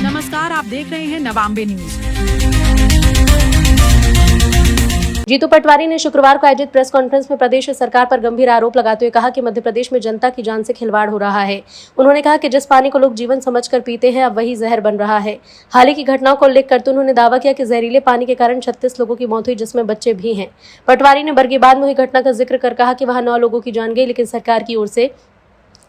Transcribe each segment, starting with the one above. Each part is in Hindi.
नमस्कार, आप देख रहे हैं नवांबे न्यूज। जीतू पटवारी ने शुक्रवार को आयोजित प्रेस कॉन्फ्रेंस में प्रदेश सरकार पर गंभीर आरोप लगाते हुए कहा कि मध्य प्रदेश में जनता की जान से खिलवाड़ हो रहा है। उन्होंने कहा कि जिस पानी को लोग जीवन समझकर पीते हैं, अब वही जहर बन रहा है। हाल ही की घटनाओं को उल्लेख करते उन्होंने दावा किया कि जहरीले पानी के कारण 36 लोगों की मौत हुई, जिसमें बच्चे भी हैं। पटवारी ने बरगीबाद में हुई घटना का जिक्र कर कहा कि वहां 9 लोगों की जान गई, लेकिन सरकार की ओर से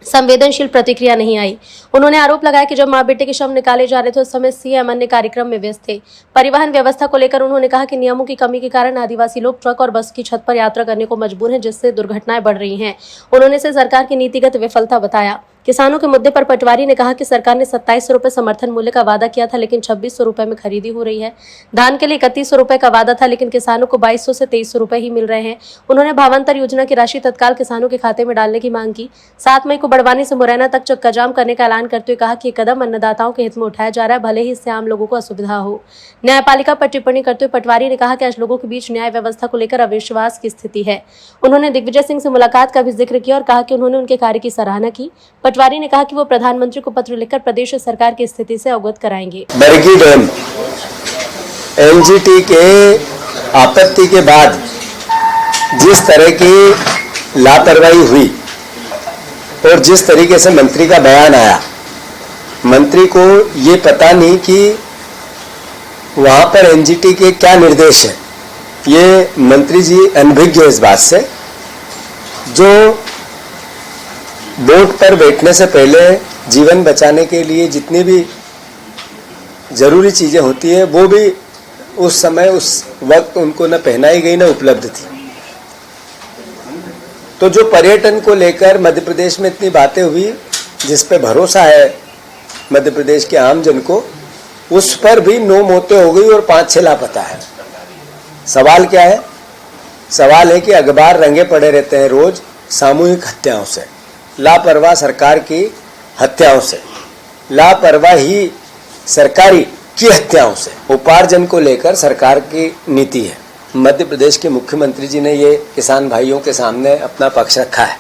संवेदनशील प्रतिक्रिया नहीं आई। उन्होंने आरोप लगाया कि जब मां बेटे के शव निकाले जा रहे थे, उस समय सीएम अन्य कार्यक्रम में व्यस्त थे। परिवहन व्यवस्था को लेकर उन्होंने कहा कि नियमों की कमी के कारण आदिवासी लोग ट्रक और बस की छत पर यात्रा करने को मजबूर हैं, जिससे दुर्घटनाएं बढ़ रही हैं। उन्होंने इसे सरकार की नीतिगत विफलता बताया। किसानों के मुद्दे पर पटवारी ने कहा कि सरकार ने 2700 रुपए समर्थन मूल्य का वादा किया था, लेकिन 2600 रुपए में खरीदी हो रही है। धान के लिए 3100 रुपए का वादा था, लेकिन किसानों को 2200 से 2300 रुपए ही मिल रहे हैं। उन्होंने भावांतर योजना की राशि तत्काल किसानों के खाते में डालने की मांग की। 7 मई को बड़वानी से मुरैना तक चक्का जाम करने का ऐलान करते हुए कहा कि ये कदम अन्नदाताओं के हित में उठाया जा रहा है, भले ही इससे आम लोगों को असुविधा हो। न्यायपालिका पर टिप्पणी करते हुए पटवारी ने कहा कि आज लोगों के बीच न्याय व्यवस्था को लेकर अविश्वास की स्थिति है। उन्होंने दिग्विजय सिंह से मुलाकात का भी जिक्र किया और कहा कि उन्होंने उनके कार्य की सराहना की। पटवारी ने कहा कि वो प्रधानमंत्री को पत्र लिखकर प्रदेश सरकार की स्थिति से अवगत कराएंगे। बरगी डैम एनजीटी के आपत्ति के बाद जिस तरह की लापरवाही हुई और जिस तरीके से मंत्री का बयान आया, मंत्री को ये पता नहीं कि वहां पर एनजीटी के क्या निर्देश है। ये मंत्री जी अनभिज्ञ है इस बात से। जो बोट पर बैठने से पहले जीवन बचाने के लिए जितनी भी जरूरी चीजें होती है, वो भी उस समय उस वक्त उनको न पहनाई गई न उपलब्ध थी। तो जो पर्यटन को लेकर मध्य प्रदेश में इतनी बातें हुई, जिस पे भरोसा है मध्य प्रदेश के आम जन को, उस पर भी 9 मौतें हो गई और 5-6 लापता है। सवाल क्या है? सवाल है कि अखबार रंगे पड़े रहते हैं रोज सामूहिक हत्याओं से, लापरवाह सरकार की हत्याओं से, लापरवाही सरकारी की हत्याओं से। उपार्जन को लेकर सरकार की नीति है। मध्य प्रदेश के मुख्यमंत्री जी ने ये किसान भाइयों के सामने अपना पक्ष रखा है।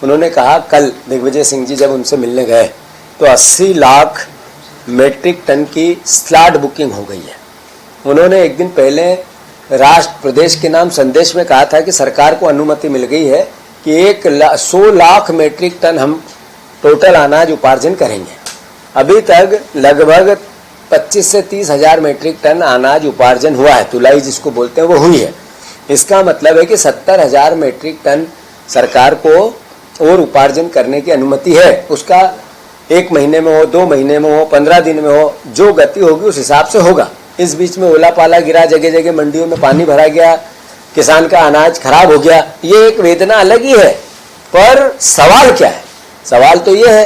उन्होंने कहा, कल दिग्विजय सिंह जी जब उनसे मिलने गए तो 80 लाख मेट्रिक टन की स्लॉट बुकिंग हो गई है। उन्होंने एक दिन पहले राष्ट्र प्रदेश के नाम संदेश में कहा था कि सरकार को अनुमति मिल गई है कि 100 लाख मेट्रिक टन हम टोटल अनाज उपार्जन करेंगे। अभी तक लगभग 25 से 30 हजार मेट्रिक टन अनाज उपार्जन हुआ है, तुलाई जिसको बोलते हैं वो हुई है। इसका मतलब है कि 70,000 मेट्रिक टन सरकार को और उपार्जन करने की अनुमति है। उसका 1 महीने में हो, 2 महीने में हो, 15 दिन में हो, जो गति होगी उस हिसाब से होगा। इस बीच में ओला पाला गिरा, जगह जगह मंडियों में पानी भरा गया, किसान का अनाज खराब हो गया, ये एक वेदना अलग ही है। पर सवाल क्या है? सवाल तो ये है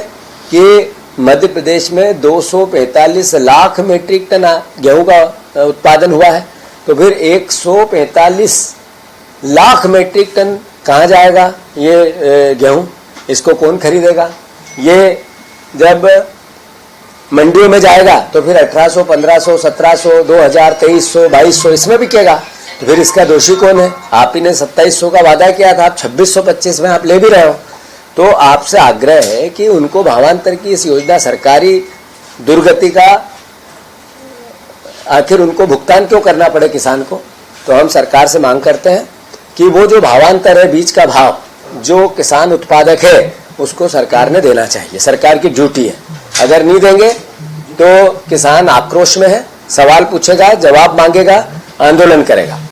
कि मध्य प्रदेश में 245 लाख मेट्रिक टन गेहूं का उत्पादन हुआ है, तो फिर 145 लाख मेट्रिक टन कहाँ जाएगा ये गेहूं? इसको कौन खरीदेगा? ये जब मंडियों में जाएगा तो फिर 1800, 1500, 1700, 2000, 2300, 2200 इसमें बिकेगा। तो फिर इसका दोषी कौन है? आप ही ने 2700 का वादा किया था, आप 2625 में आप ले भी रहे हो। तो आपसे आग्रह है कि उनको भावांतर की इस योजना, सरकारी दुर्गति का आखिर उनको भुगतान क्यों करना पड़े किसान को? तो हम सरकार से मांग करते हैं कि वो जो भावांतर है, बीज का भाव जो किसान उत्पादक है, उसको सरकार ने देना चाहिए, सरकार की ड्यूटी है। अगर नहीं देंगे तो किसान आक्रोश में है, सवाल पूछेगा, जवाब मांगेगा, आंदोलन करेगा।